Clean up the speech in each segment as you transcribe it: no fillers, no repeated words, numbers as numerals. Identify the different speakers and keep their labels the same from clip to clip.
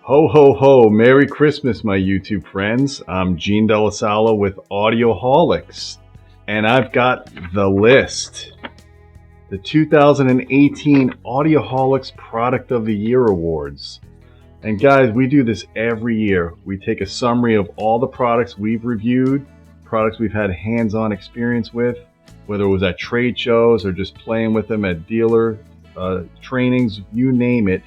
Speaker 1: Ho, ho, ho. Merry Christmas, my YouTube friends. I'm Gene Delasala with Audioholics, and I've got the list. The 2018 Audioholics Product of the Year Awards. And guys, we do this every year. We take a summary of all the products we've reviewed, products we've had hands-on experience with, whether it was at trade shows or just playing with them at dealer trainings, you name it.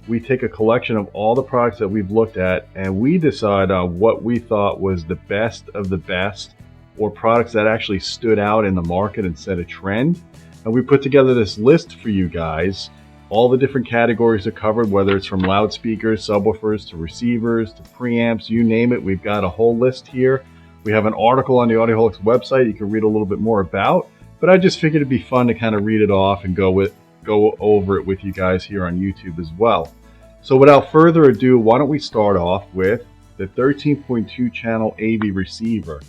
Speaker 1: We take a collection of all the products that we've looked at and we decide on what we thought was the best of the best, or products that actually stood out in the market and set a trend. And we put together this list for you guys. All the different categories are covered, whether it's from loudspeakers, subwoofers, to receivers, to preamps, you name it. We've got a whole list here. We have an article on the Audioholics website you can read a little bit more about, but I just figured it'd be fun to kind of read it off and go over it with you guys here on YouTube as well. So without further ado, why don't we start off with the 13.2 channel AV receiver.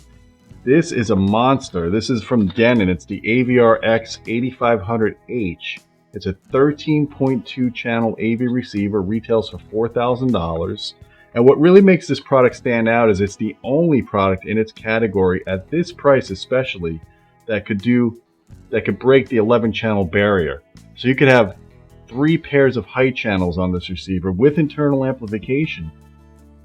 Speaker 1: This is a monster. This is from Denon. It's the AVR-X8500H. It's a 13.2 channel AV receiver, retails for $4,000. And what really makes this product stand out is it's the only product in its category at this price especially that could break the 11 channel barrier. So you could have 3 pairs of height channels on this receiver with internal amplification.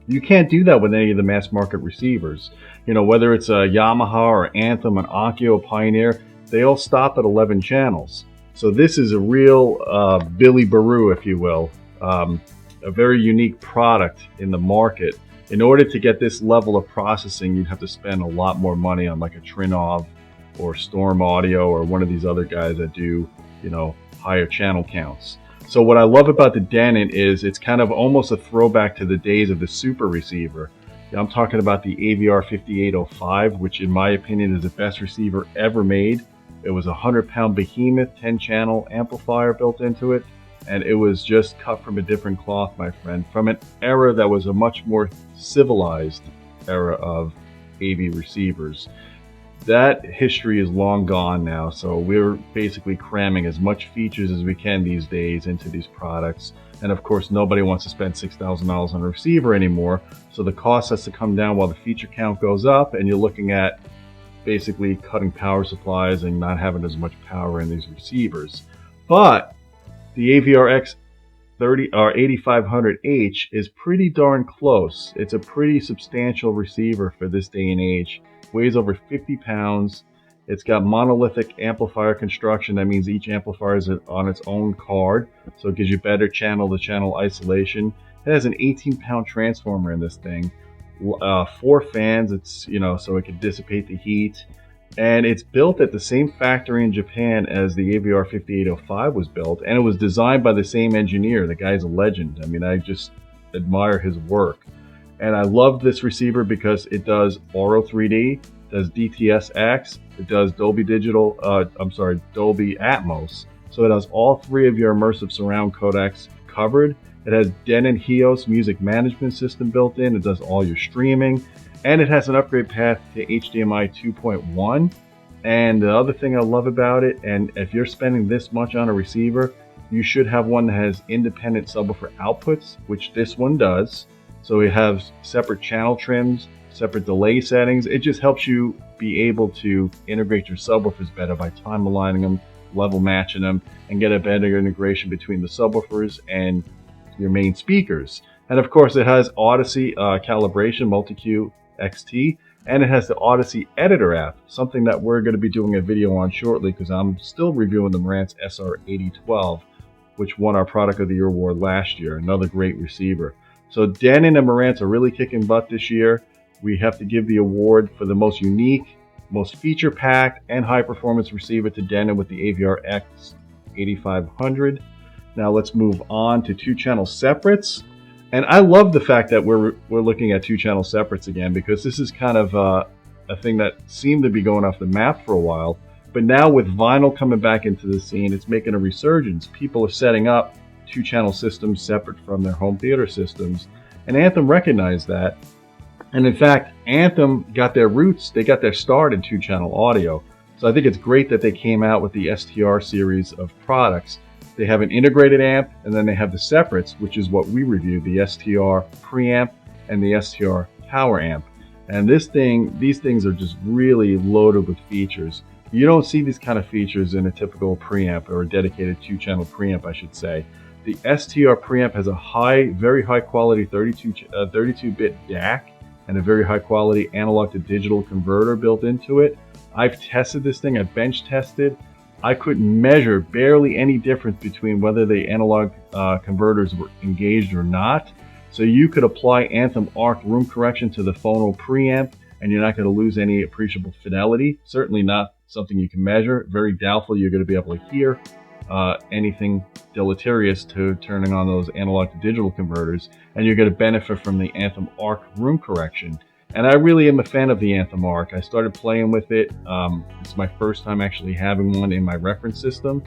Speaker 1: You can't do that with any of the mass market receivers. You know, whether it's a Yamaha or Anthem, an Onkyo, Pioneer, they all stop at 11 channels. So this is a real Billy Baru, if you will, a very unique product in the market. In order to get this level of processing, you'd have to spend a lot more money on like a Trinov or Storm Audio or one of these other guys that do, you know, higher channel counts. So what I love about the Denon is it's kind of almost a throwback to the days of the super receiver. I'm talking about the AVR-5805, which in my opinion is the best receiver ever made. It was a 100-pound behemoth, 10-channel amplifier built into it, and it was just cut from a different cloth, my friend, from an era that was a much more civilized era of AV receivers. That history is long gone now, so we're basically cramming as much features as we can these days into these products. And of course, nobody wants to spend $6,000 on a receiver anymore, so the cost has to come down while the feature count goes up, and you're looking at basically cutting power supplies and not having as much power in these receivers. But the AVR-X8500H is pretty darn close. It's a pretty substantial receiver for this day and age. Weighs over 50 pounds. It's got monolithic amplifier construction. That means each amplifier is on its own card, so it gives you better channel-to-channel isolation. It has an 18-pound transformer in this thing. 4 fans, it's, you know, so it can dissipate the heat. And it's built at the same factory in Japan as the AVR-5805 was built, and it was designed by the same engineer. The guy's a legend. I mean, I just admire his work. And I love this receiver because it does Auro 3D, does DTS-X, it does Dolby Atmos. So it has all 3 of your immersive surround codecs covered. It has Denon HEOS music management system built in. It does all your streaming, and it has an upgrade path to HDMI 2.1. And the other thing I love about it, and if you're spending this much on a receiver, you should have one that has independent subwoofer outputs, which this one does. So it has separate channel trims, separate delay settings. It just helps you be able to integrate your subwoofers better by time aligning them, level matching them, and get a better integration between the subwoofers and your main speakers. And of course, it has Odyssey calibration, multi-Q XT, and it has the Odyssey editor app, something that we're going to be doing a video on shortly because I'm still reviewing the Marantz SR8012, which won our Product of the Year award last year. Another great receiver. So Denon and Marantz are really kicking butt this year. We have to give the award for the most unique, most feature-packed, and high-performance receiver to Denon with the AVR-X8500. Now let's move on to 2-channel separates. And I love the fact that we're looking at 2-channel separates again, because this is kind of a thing that seemed to be going off the map for a while. But now with vinyl coming back into the scene, it's making a resurgence. People are setting up 2-channel systems separate from their home theater systems, and Anthem recognized that. And in fact, Anthem got their roots, they got their start in 2-channel audio. So I think it's great that they came out with the STR series of products They have an integrated amp, and then they have the separates, which is what we reviewed, the STR Preamp and the STR Power Amp. And these things are just really loaded with features. You don't see these kind of features in a typical preamp, or a dedicated 2-channel preamp, I should say. The STR Preamp has a very high quality 32-bit DAC and a very high quality analog to digital converter built into it. I've tested this thing, I've bench tested. I couldn't measure barely any difference between whether the analog converters were engaged or not. So you could apply Anthem Arc room correction to the phono preamp, and you're not going to lose any appreciable fidelity. Certainly not something you can measure. Very doubtful you're going to be able to hear anything deleterious to turning on those analog to digital converters, and you're going to benefit from the Anthem Arc room correction. And I really am a fan of the Anthem Arc. I started playing with it. It's my first time actually having one in my reference system,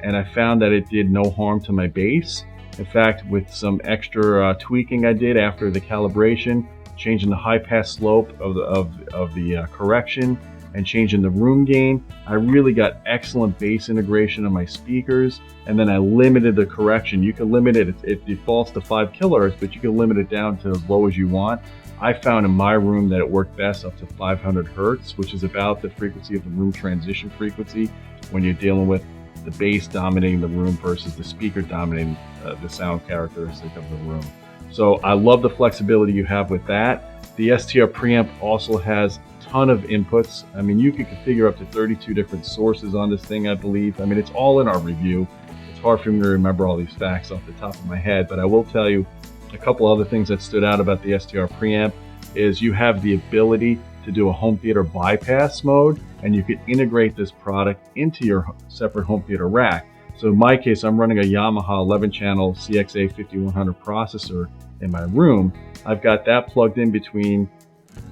Speaker 1: and I found that it did no harm to my bass. In fact, with some extra tweaking I did after the calibration, changing the high pass slope of the correction and changing the room gain, I really got excellent bass integration on my speakers. And then I limited the correction. You can limit it, it defaults to 5 kHz, but you can limit it down to as low as you want. I found in my room that it worked best up to 500 Hertz, which is about the frequency of the room transition frequency when you're dealing with the bass dominating the room versus the speaker dominating the sound characteristic of the room. So I love the flexibility you have with that. The STR Preamp also has a ton of inputs. I mean, you can configure up to 32 different sources on this thing, I believe. I mean, it's all in our review. It's hard for me to remember all these facts off the top of my head, but I will tell you a couple other things that stood out about the STR Preamp is you have the ability to do a home theater bypass mode, and you could integrate this product into your separate home theater rack. So in my case, I'm running a Yamaha 11-channel CXA5100 processor in my room. I've got that plugged in between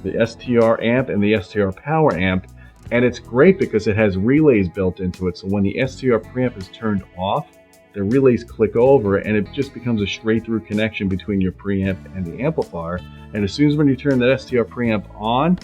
Speaker 1: the STR amp and the STR Power Amp, and it's great because it has relays built into it. So when the STR Preamp is turned off, the relays click over, and it just becomes a straight through connection between your preamp and the amplifier. And as soon as when you turn the STR Preamp on,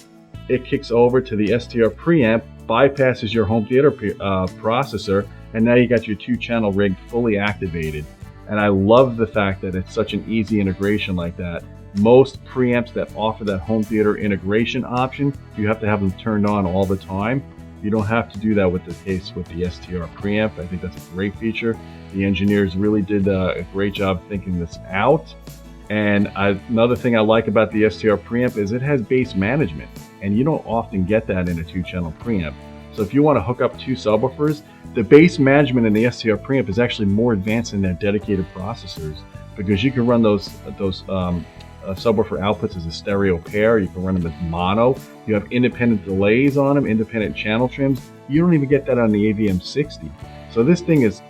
Speaker 1: it kicks over to the STR Preamp, bypasses your home theater processor, and now you got your 2-channel rig fully activated. And I love the fact that it's such an easy integration like that. Most preamps that offer that home theater integration option, you have to have them turned on all the time. You don't have to do that with the case with the STR Preamp. I think that's a great feature. The engineers really did a great job thinking this out. And another thing I like about the STR Preamp is it has bass management, and you don't often get that in a 2-channel preamp. So if you want to hook up 2 subwoofers, the bass management in the STR Preamp is actually more advanced than their dedicated processors, because you can run those subwoofer outputs as a stereo pair. You can run them as mono. You have independent delays on them, independent channel trims. You don't even get that on the AVM60. So this thing is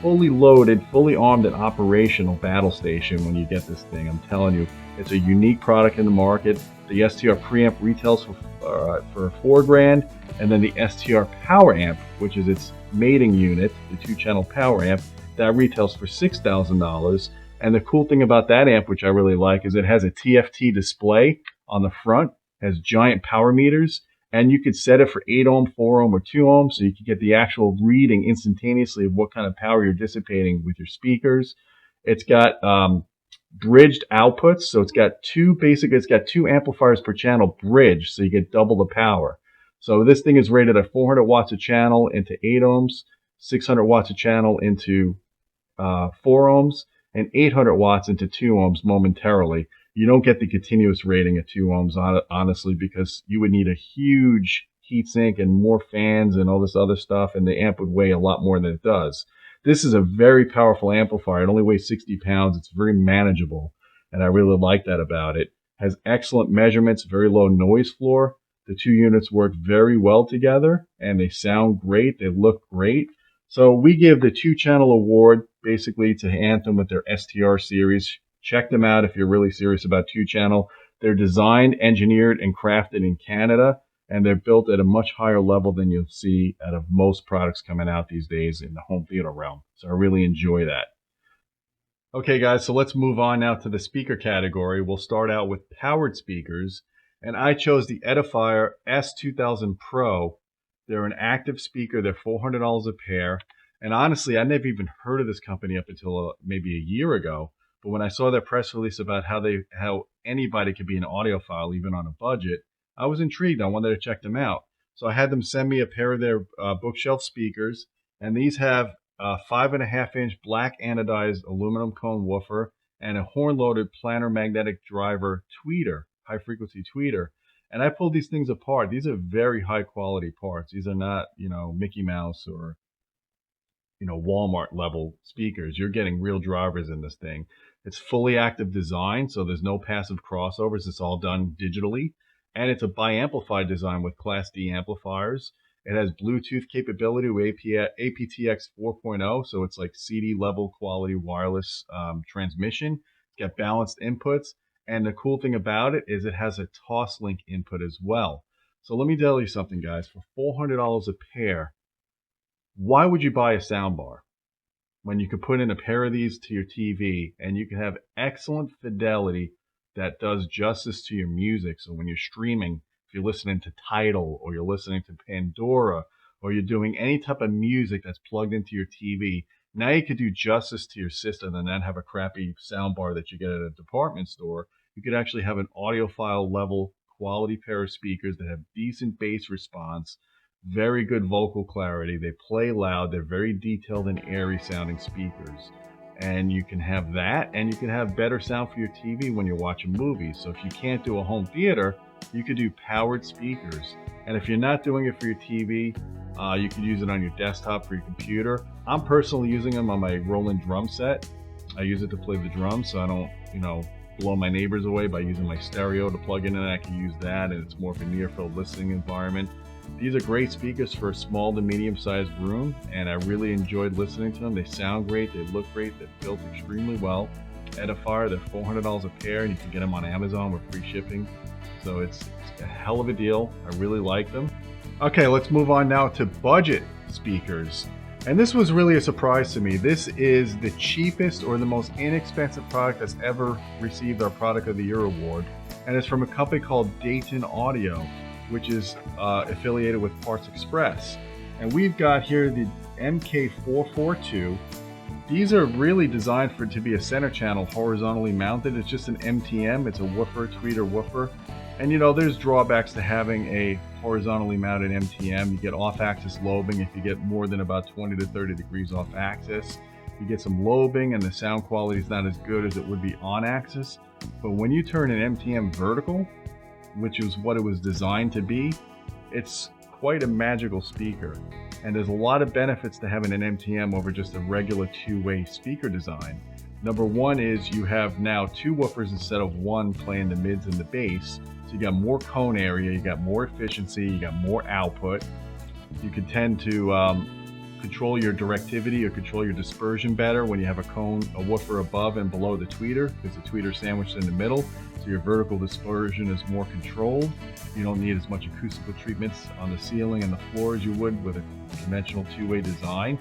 Speaker 1: fully loaded, fully armed and operational battle station when you get this thing. I'm telling you, it's a unique product in the market. The STR Preamp retails for $4,000, and then the STR Power Amp, which is its mating unit, the 2-channel power amp, that retails for $6,000. And the cool thing about that amp, which I really like, is it has a TFT display on the front, has giant power meters, and you could set it for 8 ohm, 4 ohm, or 2 ohm, so you can get the actual reading instantaneously of what kind of power you're dissipating with your speakers. It's got bridged outputs, so it's got it's got 2 amplifiers per channel bridged, so you get double the power. So this thing is rated at 400 watts a channel into 8 ohms, 600 watts a channel into 4 ohms, and 800 watts into 2 ohms momentarily. You don't get the continuous rating at 2 ohms, honestly, because you would need a huge heatsink and more fans and all this other stuff, and the amp would weigh a lot more than it does. This is a very powerful amplifier. It only weighs 60 pounds. It's very manageable, and I really like that about it. Has excellent measurements, very low noise floor. The 2 units work very well together, and they sound great. They look great. So we give the 2-channel award basically to Anthem with their STR series. Check them out if you're really serious about 2-channel. They're designed, engineered, and crafted in Canada, and they're built at a much higher level than you'll see out of most products coming out these days in the home theater realm. So I really enjoy that. Okay guys, so let's move on now to the speaker category. We'll start out with powered speakers, and I chose the Edifier S2000 Pro. They're an active speaker. They're $400 a pair. And honestly, I never even heard of this company up until maybe a year ago. But when I saw their press release about how anybody could be an audiophile even on a budget, I was intrigued. I wanted to check them out. So I had them send me a pair of their bookshelf speakers, and these have a 5.5-inch black anodized aluminum cone woofer and a horn-loaded planar magnetic driver tweeter, high-frequency tweeter. And I pulled these things apart. These are very high-quality parts. These are not, Mickey Mouse or Walmart level speakers. You're getting real drivers in this thing. It's fully active design, so there's no passive crossovers. It's all done digitally. And it's a bi-amplified design with Class D amplifiers. It has Bluetooth capability with aptX 4.0, so it's like CD level quality wireless transmission. It's got balanced inputs. And the cool thing about it is it has a Toslink input as well. So let me tell you something, guys. For $400 a pair, why would you buy a soundbar when you could put in a pair of these to your TV and you can have excellent fidelity that does justice to your music? So when you're streaming, if you're listening to Tidal or you're listening to Pandora or you're doing any type of music that's plugged into your TV, now you could do justice to your system and not have a crappy soundbar that you get at a department store. You could actually have an audiophile level quality pair of speakers that have decent bass response, very good vocal clarity. They play loud. They're very detailed and airy sounding speakers. And you can have that, and you can have better sound for your TV when you're watching movies. So if you can't do a home theater, you could do powered speakers. And if you're not doing it for your TV, you could use it on your desktop for your computer. I'm personally using them on my Roland drum set. I use it to play the drums so I don't, blow my neighbors away by using my stereo to plug in, and I can use that, and it's more of a near-field listening environment. These are great speakers for a small to medium-sized room, and I really enjoyed listening to them. They sound great, they look great, they're built extremely well. Edifier, they're $400 a pair, and you can get them on Amazon with free shipping. So it's a hell of a deal. I really like them. Okay, let's move on now to budget speakers. And this was really a surprise to me. This is the cheapest or the most inexpensive product that's ever received our Product of the Year award. And it's from a company called Dayton Audio, which is affiliated with Parts Express. And we've got here the MK442. These are really designed to be a center channel horizontally mounted. It's just an MTM. It's a woofer, tweeter woofer. And there's drawbacks to having a horizontally mounted MTM. You get off-axis lobing if you get more than about 20 to 30 degrees off-axis. You get some lobing and the sound quality is not as good as it would be on-axis. But when you turn an MTM vertical, which is what it was designed to be, it's quite a magical speaker. And there's a lot of benefits to having an MTM over just a regular two-way speaker design. Number one is you have now two woofers instead of one playing the mids and the bass. So you got more cone area, you got more efficiency, you got more output. You can tend to control your directivity or control your dispersion better when you have a woofer above and below the tweeter, because the tweeter sandwiched in the middle. So your vertical dispersion is more controlled. You don't need as much acoustical treatments on the ceiling and the floor as you would with a conventional two-way design.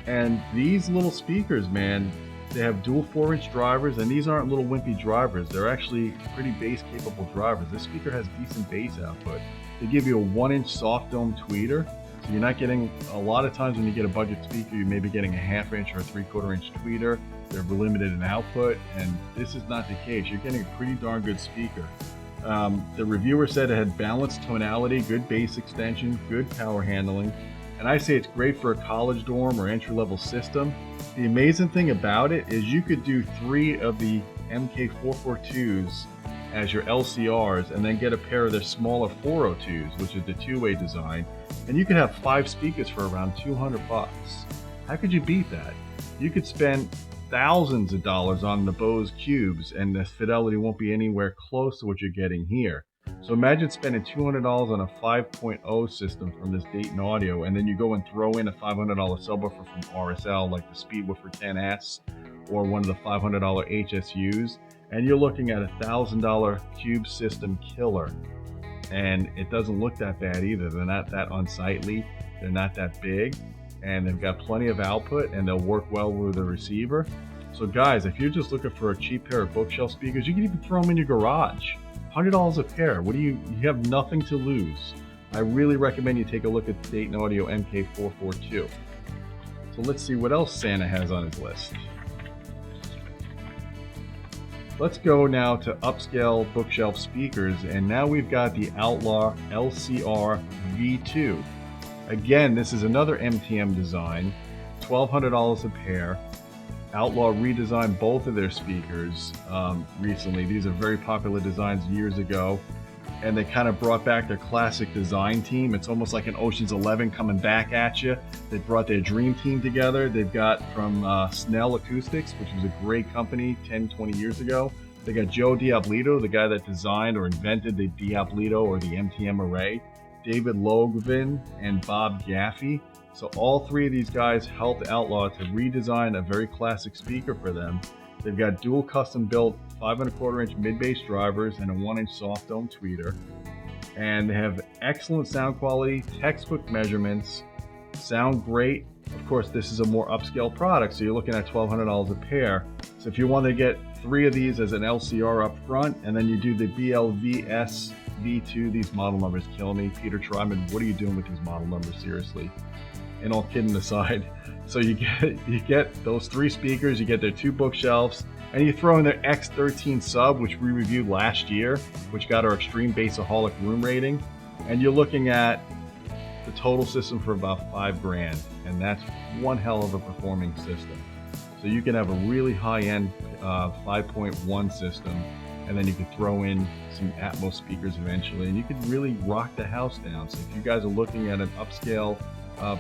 Speaker 1: And these little speakers, man, they have dual 4-inch drivers, and these aren't little wimpy drivers. They're actually pretty bass capable drivers. This speaker has decent bass output. They give you a 1-inch soft dome tweeter, so you're not getting, a lot of times when you get a budget speaker, you may be getting a 1/2 inch or a 3/4 inch tweeter. They're limited in output, and this is not the case. You're getting a pretty darn good speaker. The reviewer said it had balanced tonality, good bass extension, good power handling, and I say it's great for a college dorm or entry-level system. The amazing thing about it is you could do 3 of the MK442s as your LCRs and then get a pair of their smaller 402s, which is the two-way design, and you could have 5 speakers for around $200. How could you beat that? You could spend thousands of dollars on the Bose Cubes and the fidelity won't be anywhere close to what you're getting here. So imagine spending $200 on a 5.0 system from this Dayton Audio, and then you go and throw in a $500 subwoofer from RSL like the Speedwoofer 10S or one of the $500 HSUs, and you're looking at a $1,000 Cube system killer. And it doesn't look that bad either. They're not that unsightly, they're not that big, and they've got plenty of output, and they'll work well with the receiver. So guys, if you're just looking for a cheap pair of bookshelf speakers, you can even throw them in your garage. $100 a pair. You have nothing to lose. I really recommend you take a look at the Dayton Audio MK442. So let's see what else Santa has on his list. Let's go now to upscale bookshelf speakers, and now we've got the Outlaw LCR V2. Again, this is another MTM design, $1,200 a pair. Outlaw redesigned both of their speakers recently. These are very popular designs years ago, and they kind of brought back their classic design team. It's almost like an Ocean's 11 coming back at you. They brought their dream team together. They've got from Snell Acoustics, which was a great company 10, 20 years ago. They got Joe Diablito, the guy that designed or invented the Diablito or the MTM array, David Logvin, and Bob Gaffey. So all three of these guys helped Outlaw to redesign a very classic speaker for them. They've got dual custom built 5¼ inch mid-bass drivers and a 1-inch soft dome tweeter. And they have excellent sound quality, textbook measurements, sound great. Of course, this is a more upscale product, so you're looking at $1,200 a pair. So if you want to get 3 of these as an LCR up front, and then you do the BLVS V2, these model numbers kill me. Peter Tryman, what are you doing with these model numbers, seriously? And all kidding aside, so you get those 3 speakers, you get their 2 bookshelves, and you throw in their X13 sub, which we reviewed last year, which got our extreme Bassaholic room rating, and you're looking at the total system for about $5 grand, and that's one hell of a performing system. So you can have a really high-end 5.1 system, and then you could throw in some Atmos speakers eventually, and you could really rock the house down. So if you guys are looking at an upscale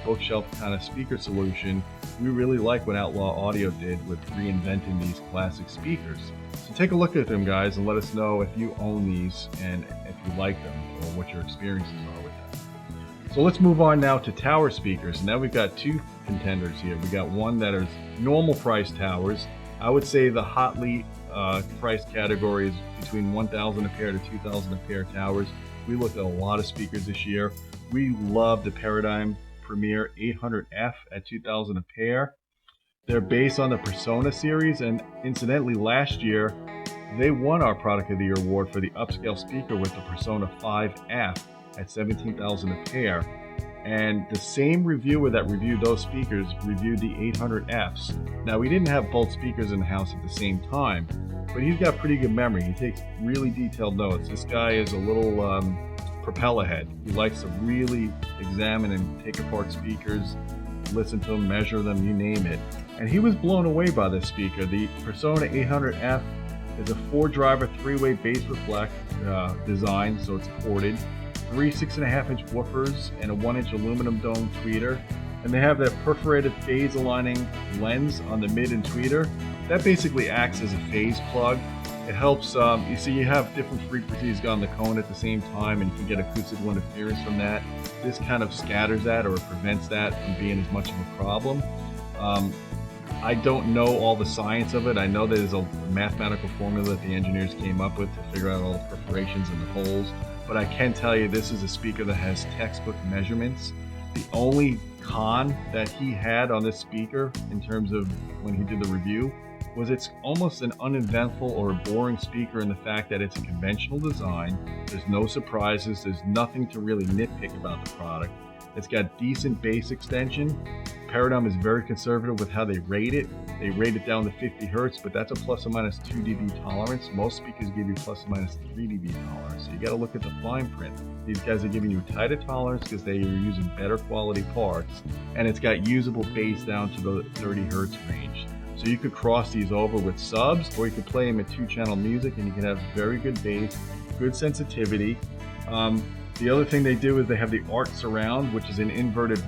Speaker 1: bookshelf kind of speaker solution, we really like what Outlaw Audio did with reinventing these classic speakers. So take a look at them, guys, and let us know if you own these and if you like them or what your experiences are with them. So let's move on now to tower speakers. Now we've got 2 contenders here. We got one that is normal price towers. I would say the hotly price category is between $1,000 a pair to $2,000 a pair towers. We looked at a lot of speakers this year. We love the Paradigm Premier 800F at $2,000 a pair. They're based on the Persona series, and incidentally, last year they won our Product of the Year award for the upscale speaker with the Persona 5F at $17,000 a pair. And the same reviewer that reviewed those speakers reviewed the 800Fs. Now, we didn't have both speakers in the house at the same time, but he's got pretty good memory. He takes really detailed notes. This guy is a little propeller head. He likes to really examine and take apart speakers, listen to them, measure them, you name it. And he was blown away by this speaker. The Persona 800F is a 4-driver, 3-way bass reflect design, so it's corded. 3 6.5-inch woofers and a 1-inch aluminum dome tweeter, and they have that perforated phase aligning lens on the mid and tweeter. That basically acts as a phase plug. It helps, you see you have different frequencies go on the cone at the same time, and you can get acoustical interference from that. This kind of scatters that or prevents that from being as much of a problem. I don't know all the science of it. I know there's a mathematical formula that the engineers came up with to figure out all the perforations and the holes. But I can tell you this is a speaker that has textbook measurements. The only con that he had on this speaker in terms of when he did the review was it's almost an uneventful or a boring speaker in the fact that it's a conventional design. There's no surprises. There's nothing to really nitpick about the product. It's got decent bass extension. Paradigm is very conservative with how they rate it. They rate it down to 50 Hertz, but that's a plus or minus 2 dB tolerance. Most speakers give you plus or minus 3 dB tolerance. So you got to look at the fine print. These guys are giving you a tighter tolerance because they are using better quality parts, and it's got usable bass down to the 30 Hertz range. So you could cross these over with subs, or you could play them at 2-channel music, and you can have very good bass, good sensitivity. The other thing they do is they have the Arc surround, which is an inverted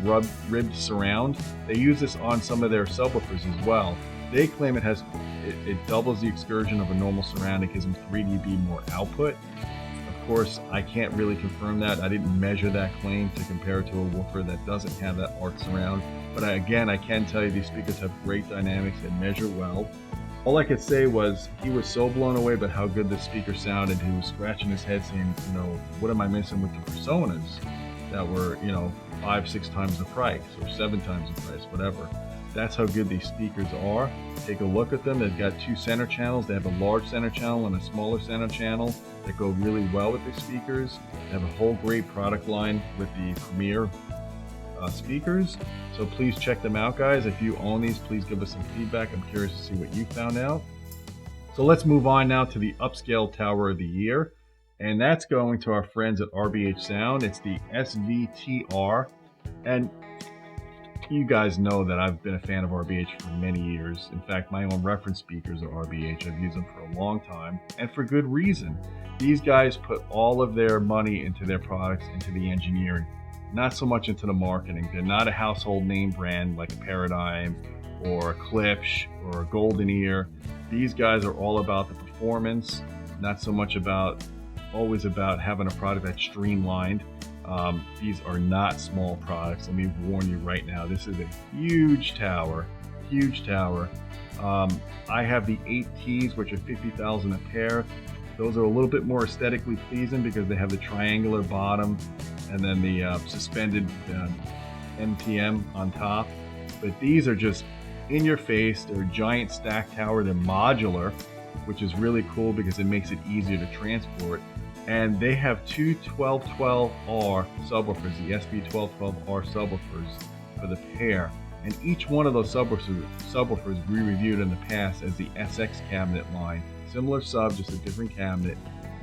Speaker 1: ribbed surround. They use this on some of their subwoofers as well. They claim it doubles the excursion of a normal surround. It gives them 3 dB more output. Of course, I can't really confirm that. I didn't measure that claim to compare it to a woofer that doesn't have that Arc surround. But again, I can tell you these speakers have great dynamics and measure well. All I could say was he was so blown away by how good this speaker sounded. He was scratching his head saying, what am I missing with the Personas that were, 5-6 times the price or 7 times the price, whatever. That's how good these speakers are. Take a look at them. They've got 2 center channels. They have a large center channel and a smaller center channel that go really well with the speakers. They have a whole great product line with the Premier speakers. So please check them out, guys. If you own these, please give us some feedback. I'm curious to see what you found out. So let's move on now to the upscale tower of the year. And that's going to our friends at RBH Sound. It's the SVTR. And you guys know that I've been a fan of RBH for many years. In fact, my own reference speakers are RBH. I've used them for a long time, and for good reason. These guys put all of their money into their products, into the engineering, not so much into the marketing. They're not a household name brand like a Paradigm or a Klipsch or a Golden Ear. These guys are all about the performance, not so much always about having a product that's streamlined. These are not small products. Let me warn you right now, this is a huge tower, huge tower. I have the 8Ts, which are 50,000 a pair. Those are a little bit more aesthetically pleasing because they have the triangular bottom and then the suspended MTM on top. But these are just in your face. They're a giant stack tower. They're modular, which is really cool because it makes it easier to transport. And they have two 1212R subwoofers, the SV1212R subwoofers for the pair. And each one of those subwoofers we reviewed in the past as the SX cabinet line. Similar sub, just a different cabinet.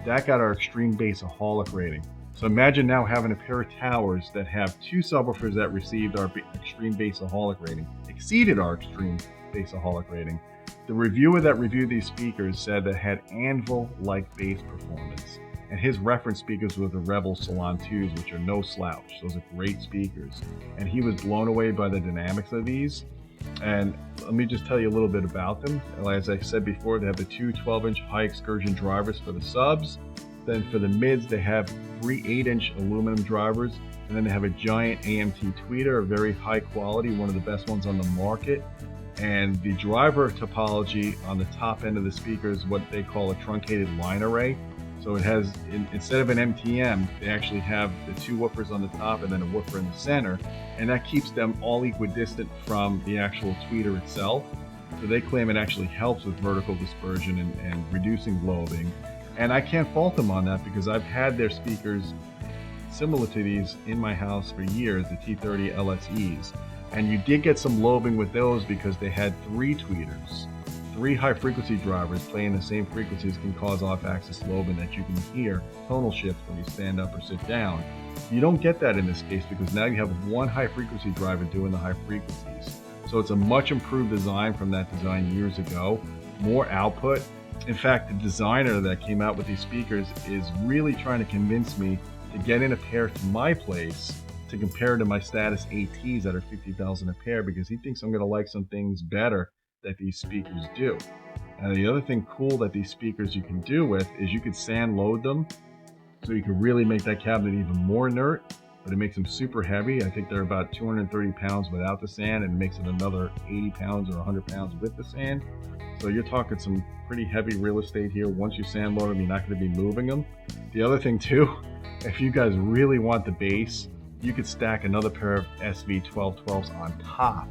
Speaker 1: That got our Extreme Bassaholic rating. So imagine now having a pair of towers that have two subwoofers that received our Extreme Bassaholic rating, exceeded our Extreme Bassaholic rating. The reviewer that reviewed these speakers said that had anvil-like bass performance. And his reference speakers were the Rebel Salon 2s, which are no slouch. Those are great speakers. And he was blown away by the dynamics of these. And let me just tell you a little bit about them. As I said before, they have the two 12-inch high excursion drivers for the subs. Then for the mids, they have three 8-inch aluminum drivers. And then they have a giant AMT tweeter, a very high quality, one of the best ones on the market. And the driver topology on the top end of the speaker is what they call a truncated line array. So it has, instead of an MTM, they actually have the two woofers on the top and then a woofer in the center, and that keeps them all equidistant from the actual tweeter itself. So they claim it actually helps with vertical dispersion and reducing lobing. And I can't fault them on that because I've had their speakers similar to these in my house for years, the T30 LSEs. And you did get some lobing with those because they had three tweeters. Three high frequency drivers playing the same frequencies can cause off-axis lobing that you can hear tonal shifts when you stand up or sit down. You don't get that in this case because now you have one high frequency driver doing the high frequencies. So it's a much improved design from that design years ago, more output. In fact, the designer that came out with these speakers is really trying to convince me to get in a pair to my place to compare to my Status ATs that are 50,000 a pair because he thinks I'm going to like some things better that these speakers do. And the other thing cool that these speakers you can do with is you could sand load them, so you can really make that cabinet even more inert, but it makes them super heavy. I think they're about 230 pounds without the sand, and it makes it another 80 pounds or 100 pounds with the sand. So you're talking some pretty heavy real estate here. Once you sand load them, you're not going to be moving them. The other thing too, if you guys really want the bass, you could stack another pair of SV1212s on top.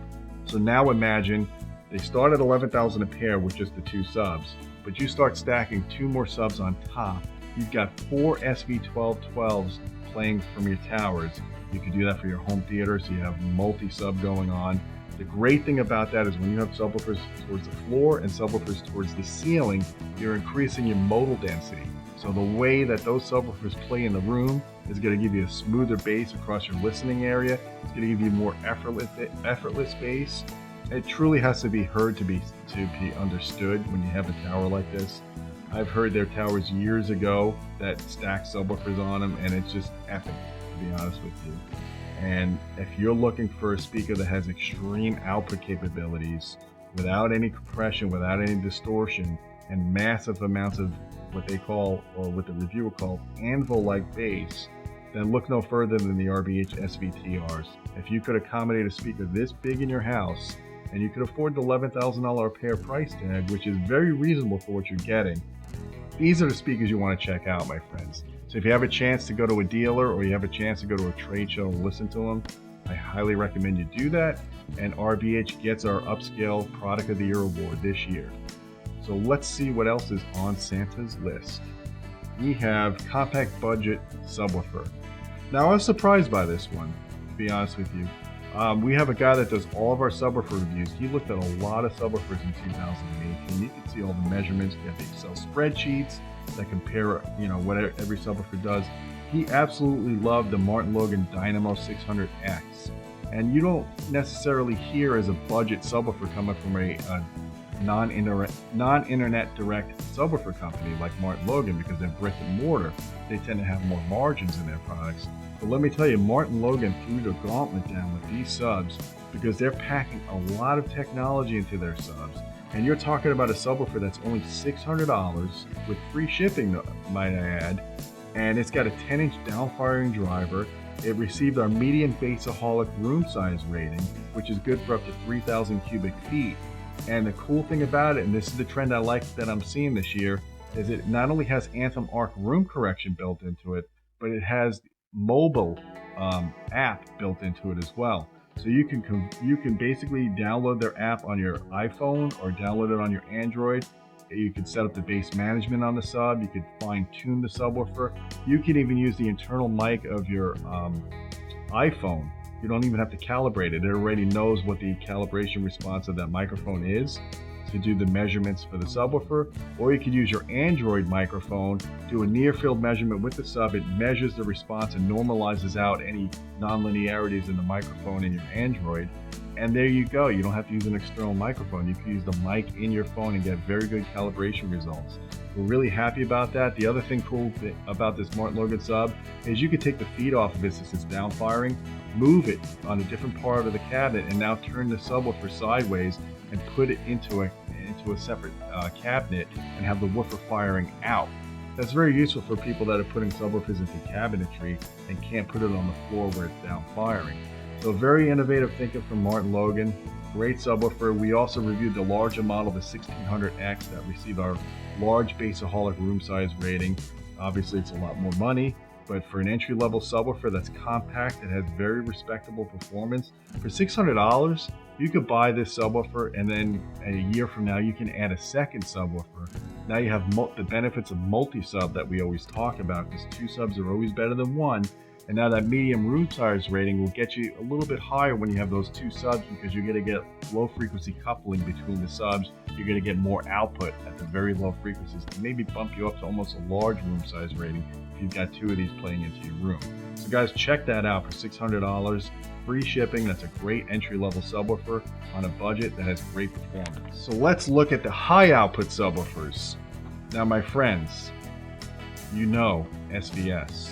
Speaker 1: So now imagine they start at 11,000 a pair with just the two subs, but you start stacking two more subs on top. You've got four SV1212s playing from your towers. You can do that for your home theater, so you have multi-sub going on. The great thing about that is when you have subwoofers towards the floor and subwoofers towards the ceiling, you're increasing your modal density. So the way that those subwoofers play in the room is going to give you a smoother bass across your listening area. It's going to give you more effortless bass. It truly has to be heard to be understood when you have a tower like this. I've heard their towers years ago that stack subwoofers on them, and it's just epic, to be honest with you. And if you're looking for a speaker that has extreme output capabilities, without any compression, without any distortion, and massive amounts of what they call, or what the reviewer called, anvil-like bass, then look no further than the RBH SVTRs. If you could accommodate a speaker this big in your house, and you could afford the $11,000 a pair price tag, which is very reasonable for what you're getting, these are the speakers you want to check out, my friends. So if you have a chance to go to a dealer or you have a chance to go to a trade show and listen to them, I highly recommend you do that. And RBH gets our Upscale Product of the Year award this year. So let's see what else is on Santa's list. We have compact budget subwoofer. Now I was surprised by this one. to be honest with you. We have a guy that does all of our subwoofer reviews. He looked at a lot of subwoofers in 2018. You can see all the measurements. We have the Excel spreadsheets that compare, what every subwoofer does. He absolutely loved the MartinLogan Dynamo 600X. And you don't necessarily hear as a budget subwoofer coming from a non-internet direct subwoofer company like MartinLogan, because they're brick and mortar. They tend to have more margins in their products. But let me tell you, MartinLogan threw the gauntlet down with these subs because they're packing a lot of technology into their subs. And you're talking about a subwoofer that's only $600 with free shipping, might I add. And it's got a 10-inch downfiring driver. It received our medium Bassaholic room size rating, which is good for up to 3,000 cubic feet. And the cool thing about it, and this is the trend I like that I'm seeing this year, is it not only has Anthem Arc room correction built into it, but it has mobile app built into it as well. So you can basically download their app on your iPhone or download it on your Android. You can set up the bass management on the sub. You could fine tune the subwoofer. You can even use the internal mic of your iPhone. You don't even have to calibrate it. It already knows what the calibration response of that microphone is to do the measurements for the subwoofer. Or you could use your Android microphone, do a near field measurement with the sub. It measures the response and normalizes out any non-linearities in the microphone in your Android. And there you go. You don't have to use an external microphone. You can use the mic in your phone and get very good calibration results. We're really happy about that. The other thing cool about this MartinLogan sub is you can take the feed off of it since it's down firing, move it on a different part of the cabinet, and now turn the subwoofer sideways and put it into a separate cabinet and have the woofer firing out. That's very useful for people that are putting subwoofers into cabinetry and can't put it on the floor where it's down firing. So very innovative thinking from MartinLogan. Great subwoofer. We also reviewed the larger model, the 1600X, that received our large Bassaholic room size rating. Obviously it's a lot more money, but for an entry-level subwoofer that's compact, it has very respectable performance. For $600, you could buy this subwoofer, and then a year from now you can add a second subwoofer. Now you have the benefits of multi-sub that we always talk about, because two subs are always better than one. And now that medium room size rating will get you a little bit higher when you have those two subs, because you're going to get low frequency coupling between the subs. You're going to get more output at the very low frequencies to maybe bump you up to almost a large room size rating if you've got two of these playing into your room. So guys, check that out for $600. Free shipping. That's a great entry-level subwoofer on a budget that has great performance. So let's look at the high output subwoofers. Now my friends, you know SVS.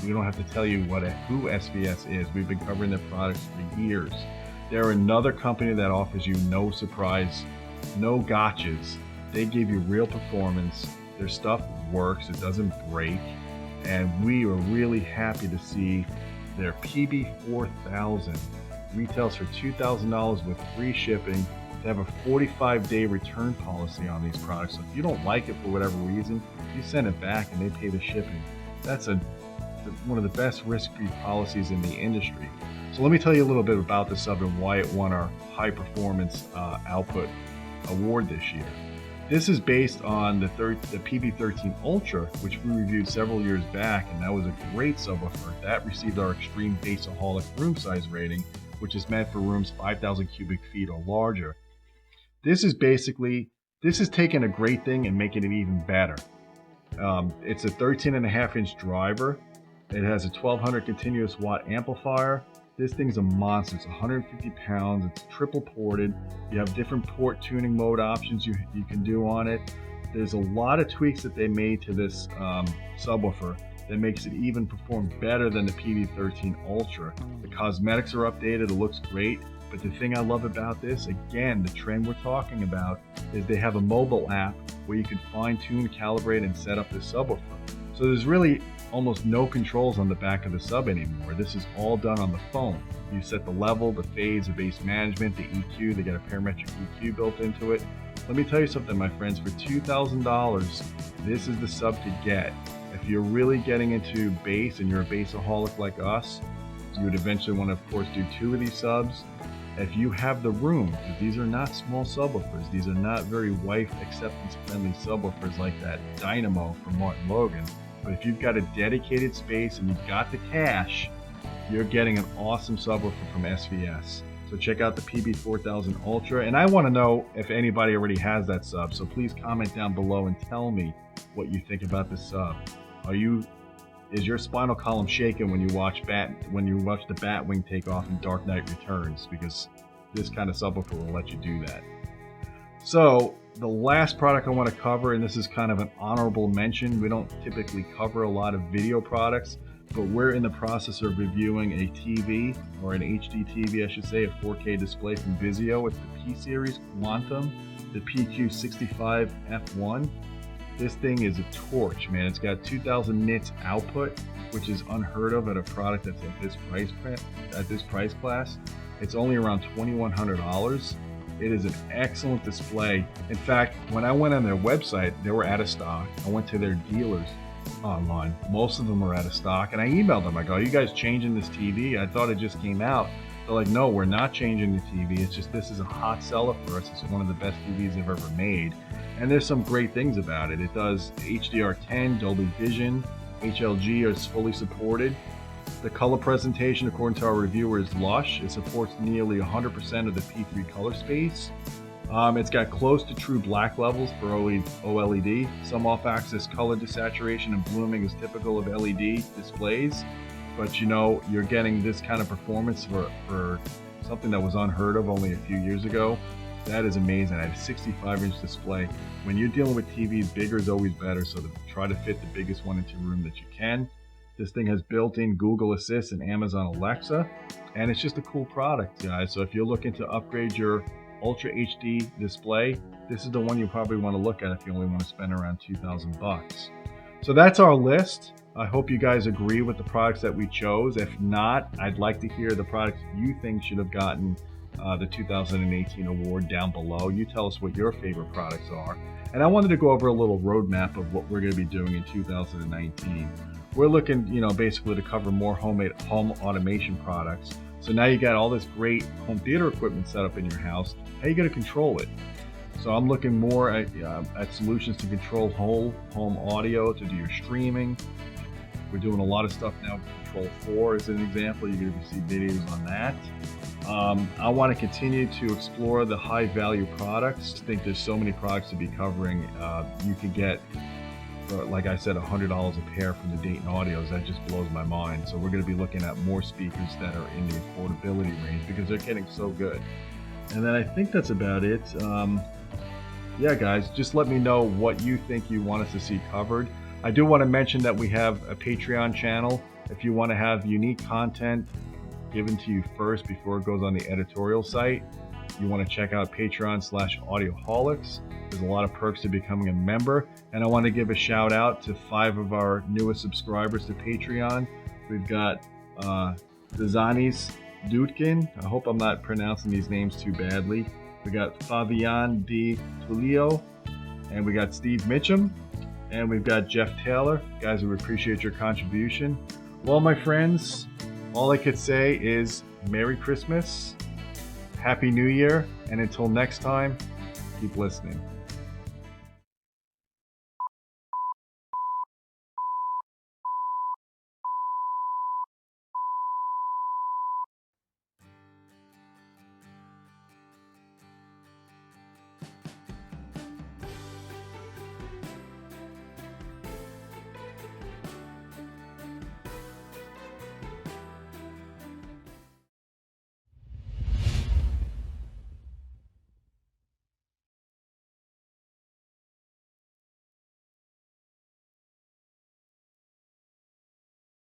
Speaker 1: We don't have to tell you who SVS is. We've been covering their products for years. They're another company that offers you no surprise, no gotchas. They give you real performance. Their stuff works. It doesn't break. And we are really happy to see their PB-4000 retails for $2,000 with free shipping. They have a 45-day return policy on these products. So if you don't like it for whatever reason, you send it back and they pay the shipping. That's one of the best risk-free policies in the industry. So let me tell you a little bit about the sub and why it won our high performance output award this year. This is based on the PB-13 Ultra, which we reviewed several years back, and that was a great subwoofer. That received our extreme Bassaholic room size rating, which is meant for rooms 5,000 cubic feet or larger. This is taking a great thing and making it even better. It's a 13.5-inch driver. It has a 1200 continuous watt amplifier. This thing's a monster. It's 150 pounds. It's triple ported. You have different port tuning mode options you can do on it. There's a lot of tweaks that they made to this subwoofer that makes it even perform better than the PB-13 Ultra. The cosmetics are updated. It looks great. But the thing I love about this, again, the trend we're talking about, is they have a mobile app where you can fine tune, calibrate, and set up this subwoofer. So there's really almost no controls on the back of the sub anymore. This is all done on the phone. You set the level, the phase, the bass management, the EQ. They got a parametric EQ built into it. Let me tell you something, my friends. For $2,000, this is the sub to get. If you're really getting into bass and you're a bassaholic like us, you would eventually want to, of course, do two of these subs. If you have the room, because these are not small subwoofers, these are not very wife acceptance friendly subwoofers like that Dynamo from MartinLogan. But if you've got a dedicated space and you've got the cash, you're getting an awesome subwoofer from SVS. So check out the PB-4000 Ultra, and I want to know if anybody already has that sub, so please comment down below and tell me what you think about this sub. Is your spinal column shaking when you watch the Batwing take off in Dark Knight Returns? Because this kind of subwoofer will let you do that. So the last product I want to cover, and this is kind of an honorable mention, we don't typically cover a lot of video products, but we're in the process of reviewing a TV, or an HD TV I should say, a 4K display from Vizio. It's the P-Series Quantum, the PQ65F1. This thing is a torch, man. It's got 2000 nits output, which is unheard of at a product that's at this price class. It's only around $2,100. It is an excellent display. In fact, when I went on their website, they were out of stock. I went to their dealers online. Most of them were out of stock, and I emailed them. I go, "Are you guys changing this TV? I thought it just came out." They're like, "No, we're not changing the TV. It's just this is a hot seller for us. It's one of the best TVs they've ever made." And there's some great things about it. It does HDR10, Dolby Vision, HLG is fully supported. The color presentation, according to our reviewer, is lush. It supports nearly 100% of the P3 color space. It's got close to true black levels for OLED. Some off-axis color desaturation and blooming is typical of LED displays, but you know, you're getting this kind of performance for something that was unheard of only a few years ago. That is amazing. I had a 65-inch display. When you're dealing with TVs, bigger is always better, so try to fit the biggest one into a room that you can. This thing has built-in Google Assist and Amazon Alexa, and it's just a cool product, guys. So if you're looking to upgrade your Ultra HD display, this is the one you probably want to look at if you only want to spend around $2,000. So that's our list. I hope you guys agree with the products that we chose. If not, I'd like to hear the products you think should have gotten the 2018 award down below. You tell us what your favorite products are. And I wanted to go over a little roadmap of what we're going to be doing in 2019. We're looking, you know, basically to cover more home automation products. So now you got all this great home theater equipment set up in your house. How are you going to control it? So I'm looking more at solutions to control whole home audio, to do your streaming. We're doing a lot of stuff now with Control 4 as an example. You're going to see videos on that. I want to continue to explore the high value products. I think there's so many products to be covering. You could get, like I said, $100 a pair from the Dayton Audios. That just blows my mind. So we're going to be looking at more speakers that are in the affordability range because they're getting so good. And then I think that's about it. Yeah, guys, just let me know what you think you want us to see covered. I do want to mention that we have a Patreon channel. If you want to have unique content given to you first before it goes on the editorial site, you want to check out Patreon/Audioholics. There's a lot of perks to becoming a member. And I want to give a shout out to 5 of our newest subscribers to Patreon. We've got Zanis Dudkin. I hope I'm not pronouncing these names too badly. We got Fabian Di Tulio, and we got Steve Mitchum, and we've got Jeff Taylor. Guys, we appreciate your contribution. Well, my friends, all I could say is Merry Christmas, Happy New Year, and until next time, keep listening.